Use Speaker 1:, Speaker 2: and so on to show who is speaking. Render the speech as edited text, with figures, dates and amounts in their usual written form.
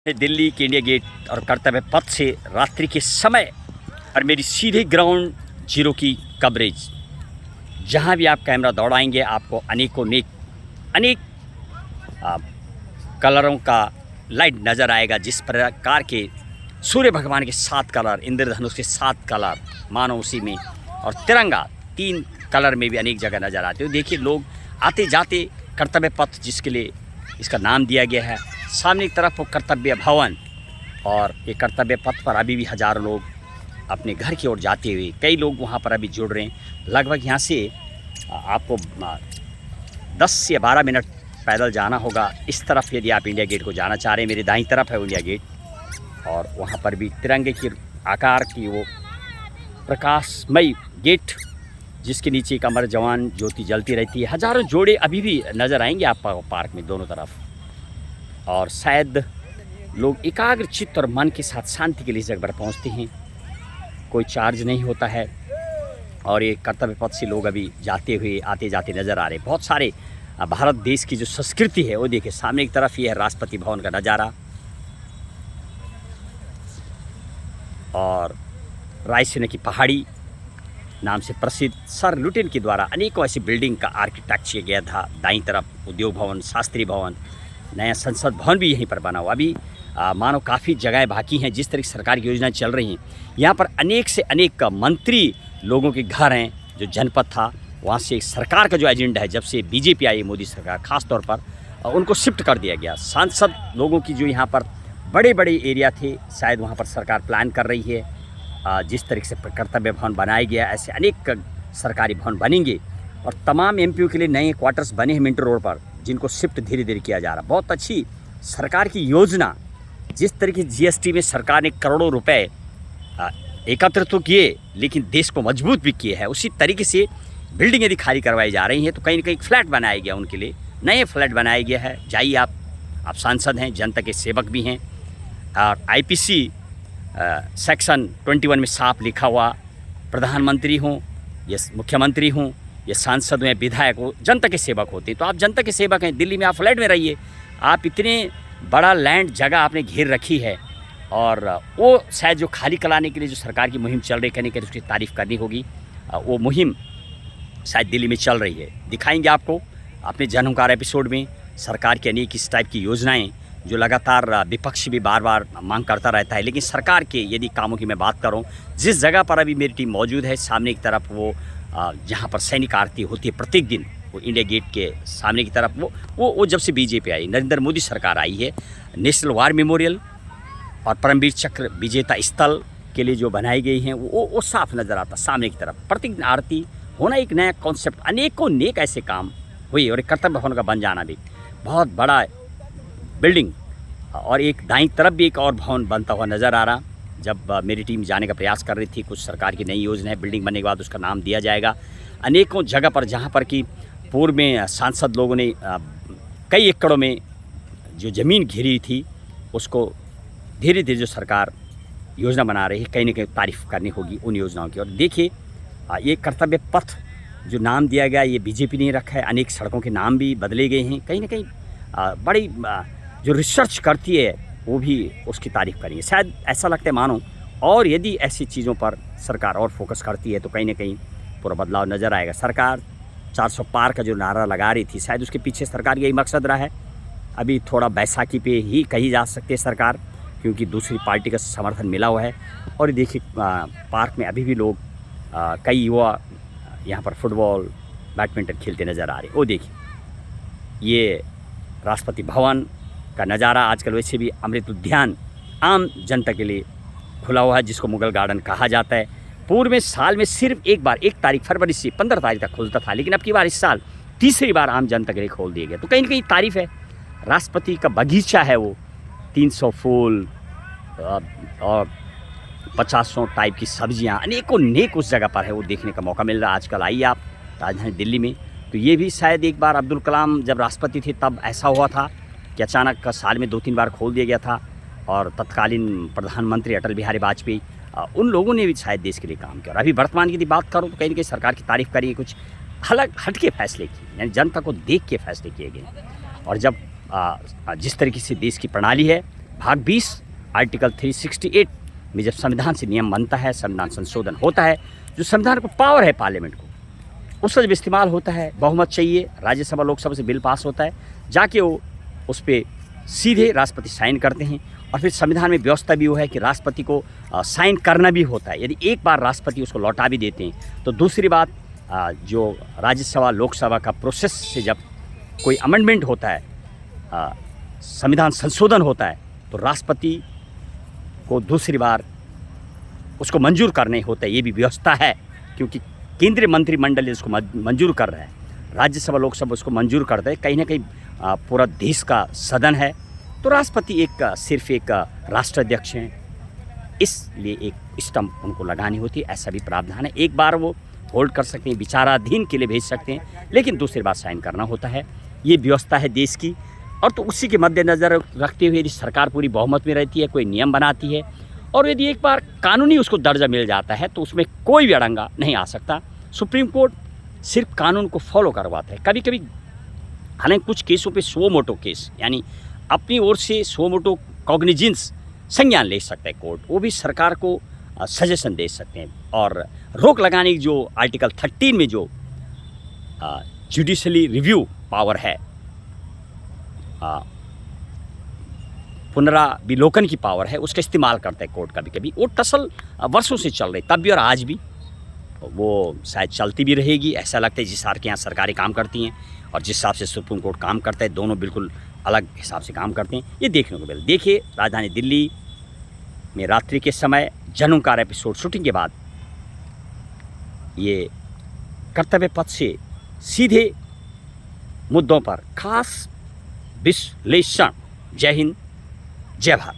Speaker 1: दिल्ली के India gate और कर्तव्य पथ से रात्रि के समय और मेरी सीधे ग्राउंड जीरो की कवरेज, जहां भी आप कैमरा दौड़ाएंगे आपको अनेक कलरों का लाइट नज़र आएगा। जिस प्रकार के सूर्य भगवान के 7 कलर, इंद्रधनुष के 7 कलर मानो उसी में, और तिरंगा 3 कलर में भी अनेक जगह नज़र आते हो। देखिए लोग आते जाते कर्तव्य पथ, जिसके लिए इसका नाम दिया गया है, सामने की तरफ वो कर्तव्य भवन, और ये कर्तव्य पथ पर अभी भी हज़ारों लोग अपने घर की ओर जाते हुए, कई लोग वहाँ पर अभी जुड़ रहे हैं। लगभग यहाँ से आपको 10 से 12 मिनट पैदल जाना होगा इस तरफ, यदि आप इंडिया गेट को जाना चाह रहे हैं। मेरे दाईं तरफ है इंडिया गेट, और वहाँ पर भी तिरंगे की आकार की वो प्रकाशमयी गेट, जिसके नीचे एक अमर जवान ज्योति जलती रहती है। हज़ारों जोड़े अभी भी नज़र आएंगे आपको पार्क में दोनों तरफ, और शायद लोग एकाग्र चित्त और मन के साथ शांति के लिए इस जगह पर पहुँचते हैं। कोई चार्ज नहीं होता है, और ये कर्तव्य पथ से लोग अभी जाते हुए आते जाते नज़र आ रहे हैं। बहुत सारे भारत देश की जो संस्कृति है वो देखिए, सामने की तरफ ये है राष्ट्रपति भवन का नज़ारा, और रायसेन की पहाड़ी नाम से प्रसिद्ध सर लुटिन के द्वारा अनेकों ऐसी बिल्डिंग का आर्किटेक्ट किया गया था। दाईं तरफ उद्योग भवन, शास्त्री भवन, नया संसद भवन भी यहीं पर बना हुआ। अभी मानो काफ़ी जगहें बाकी हैं। जिस तरह की सरकार की योजनाएं चल रही हैं, यहाँ पर अनेक से अनेक मंत्री लोगों के घर हैं। जो जनपद था वहाँ से सरकार का जो एजेंडा है, जब से बीजेपी आई मोदी सरकार, ख़ास तौर पर उनको शिफ्ट कर दिया गया। सांसद लोगों की जो यहाँ पर बड़े बड़े एरिया थे, शायद वहाँ पर सरकार प्लान कर रही है। जिस तरीके से कर्तव्य भवन बनाया गया, ऐसे अनेक सरकारी भवन बनेंगे, और तमाम एमपीओ के लिए नए क्वार्टर्स बने हैं मिंटो रोड पर, जिनको शिफ्ट धीरे धीरे किया जा रहा। बहुत अच्छी सरकार की योजना। जिस तरीके से जीएसटी में सरकार ने करोड़ों रुपए एकत्र तो किए, लेकिन देश को मजबूत भी किए हैं, उसी तरीके से बिल्डिंग यदि खाली करवाई जा रही हैं तो कहीं ना कहीं फ्लैट बनाया गया, उनके लिए नए फ्लैट बनाया गया है। जाइए आप सांसद हैं, जनता के सेवक भी हैं, और आईपीसी सेक्शन 21 में साफ लिखा हुआ, प्रधानमंत्री हों या मुख्यमंत्री हों या सांसद हों या विधायक हो, जनता के सेवक होते हैं। तो आप जनता के सेवक हैं। दिल्ली में आप फ्लैट में रहिए। आप इतने बड़ा लैंड जगह आपने घेर रखी है, और वो शायद जो खाली कराने के लिए जो सरकार की मुहिम चल रही, कहने के उसकी तारीफ़ करनी होगी। वो मुहिम शायद दिल्ली में चल रही है। दिखाएंगे आपको अपने जनहुंकार एपिसोड में सरकार की अनेक इस टाइप की योजनाएं, जो लगातार विपक्ष भी बार बार मांग करता रहता है। लेकिन सरकार के यदि कामों की मैं बात करूं, जिस जगह पर अभी मेरी टीम मौजूद है, सामने की तरफ वो जहां पर सैनिक आरती होती है प्रत्येक दिन, वो इंडिया गेट के सामने की तरफ वो जब से बीजेपी आई, नरेंद्र मोदी सरकार आई है, नेशनल वार मेमोरियल और परमवीर चक्र विजेता स्थल के लिए जो बनाई गई हैं, वो साफ नज़र आता सामने की तरफ। प्रत्येक दिन आरती होना एक नया कॉन्सेप्ट, अनेकों नेक ऐसे काम हुए, और एक कर्तव्य भवन का बन जाना भी बहुत बड़ा बिल्डिंग। और एक दाईं तरफ भी एक और भवन बनता हुआ नज़र आ रहा। जब मेरी टीम जाने का प्रयास कर रही थी, कुछ सरकार की नई योजना है, बिल्डिंग बनने के बाद उसका नाम दिया जाएगा। अनेकों जगह पर जहाँ पर कि पूर्व में सांसद लोगों ने कई एकड़ों में जो ज़मीन घिरी थी, उसको धीरे धीरे जो सरकार योजना बना रही है, कहीं ना कहीं तारीफ़ करनी होगी उन योजनाओं की। और देखिए ये कर्तव्य पथ जो नाम दिया गया, ये बीजेपी ने रखा है। अनेक सड़कों के नाम भी बदले गए हैं। कहीं ना कहीं बड़ी जो रिसर्च करती है वो भी उसकी तारीफ़ करेंगे। शायद ऐसा लगता है मानो, और यदि ऐसी चीज़ों पर सरकार और फोकस करती है तो कहीं ना कहीं पूरा बदलाव नज़र आएगा। सरकार 400 पार का जो नारा लगा रही थी, शायद उसके पीछे सरकार यही मकसद रहा है। अभी थोड़ा बैसाखी पे ही कही जा सकती है सरकार, क्योंकि दूसरी पार्टी का समर्थन मिला हुआ है। और देखिए पार्क में अभी भी लोग, कई युवा यहाँ पर फुटबॉल बैडमिंटन खेलते नज़र आ रहे हैं। वो देखिए ये राष्ट्रपति भवन का नज़ारा। आजकल वैसे भी अमृत उद्यान आम जनता के लिए खुला हुआ है, जिसको मुगल गार्डन कहा जाता है। पूर्व में साल में सिर्फ एक बार, 1 तारीख फरवरी से 15 तारीख तक खुलता था, लेकिन अब की बार इस साल तीसरी बार आम जनता के लिए खोल दिया गया। तो कहीं ना कहीं तारीफ़ है। राष्ट्रपति का बगीचा है, वो 300 फूल और 50 टाइप की सब्जियां, अनेकों नेक उस जगह पर है, वो देखने का मौका मिल रहा है। आजकल आइए आप राजधानी दिल्ली में। तो ये भी शायद एक बार अब्दुल कलाम जब राष्ट्रपति थे तब ऐसा हुआ था कि अचानक साल में 2-3 बार खोल दिया गया था, और तत्कालीन प्रधानमंत्री अटल बिहारी वाजपेयी, उन लोगों ने भी शायद देश के लिए काम किया। और अभी वर्तमान की यदि बात करूँ तो कहीं ना कहीं सरकार की तारीफ़ करिए, कुछ अलग हटके फैसले किए, यानी जनता को देख के फैसले किए गए। और जब जिस तरीके से देश की प्रणाली है, भाग 20 आर्टिकल 368 में जब संविधान से नियम बनता है, संविधान संशोधन होता है, जो संविधान को पावर है पार्लियामेंट को, उसका जब इस्तेमाल होता है, बहुमत चाहिए, राज्यसभा लोकसभा से बिल पास होता है, जाके वो उस पर सीधे राष्ट्रपति साइन करते हैं। और फिर संविधान में व्यवस्था भी वो है कि राष्ट्रपति को साइन करना भी होता है। यदि एक बार राष्ट्रपति उसको लौटा भी देते हैं तो दूसरी बात, जो राज्यसभा लोकसभा का प्रोसेस से जब कोई अमेंडमेंट होता है, संविधान संशोधन होता है, तो राष्ट्रपति को दूसरी बार उसको मंजूर करने होता है। ये भी व्यवस्था है, क्योंकि केंद्रीय मंत्रिमंडल इसको मंजूर कर रहा है, राज्यसभा लोकसभा उसको मंजूर करता है। कहीं ना कहीं पूरा देश का सदन है, तो राष्ट्रपति सिर्फ एक राष्ट्राध्यक्ष हैं, इसलिए एक स्टंप उनको लगानी होती है। ऐसा भी प्रावधान है। एक बार वो होल्ड कर सकते हैं, विचाराधीन के लिए भेज सकते हैं, लेकिन दूसरी बार साइन करना होता है। ये व्यवस्था है देश की। और तो उसी के मद्देनज़र रखते हुए यदि सरकार पूरी बहुमत में रहती है, कोई नियम बनाती है, और यदि एक बार कानूनी उसको दर्जा मिल जाता है, तो उसमें कोई भी अड़ंगा नहीं आ सकता। सुप्रीम कोर्ट सिर्फ कानून को फॉलो करवाता है। कभी कभी हालांकि कुछ केसों पे सो मोटो केस, यानी अपनी ओर से सो मोटो कॉग्निजेंस, संज्ञान ले सकता है कोर्ट, वो भी सरकार को सजेशन दे सकते हैं। और रोक लगाने की जो आर्टिकल 13 में जो जुडिशली रिव्यू पावर है, पुनराविलोकन की पावर है, उसका इस्तेमाल करता है कोर्ट कभी कभी। वो टसल वर्षों से चल रही, तब भी और आज भी वो शायद चलती भी रहेगी। ऐसा लगता है जिस हिसाब के यहाँ सरकारें काम करती हैं और जिस हिसाब से सुप्रीम कोर्ट काम करता है, दोनों बिल्कुल अलग हिसाब से काम करते हैं। ये देखने को मिला। देखिए, राजधानी दिल्ली में रात्रि के समय जन्मकार एपिसोड शूटिंग के बाद ये कर्तव्य पथ से सीधे मुद्दों पर खास विश्लेषण। जय हिंद, जय भारत।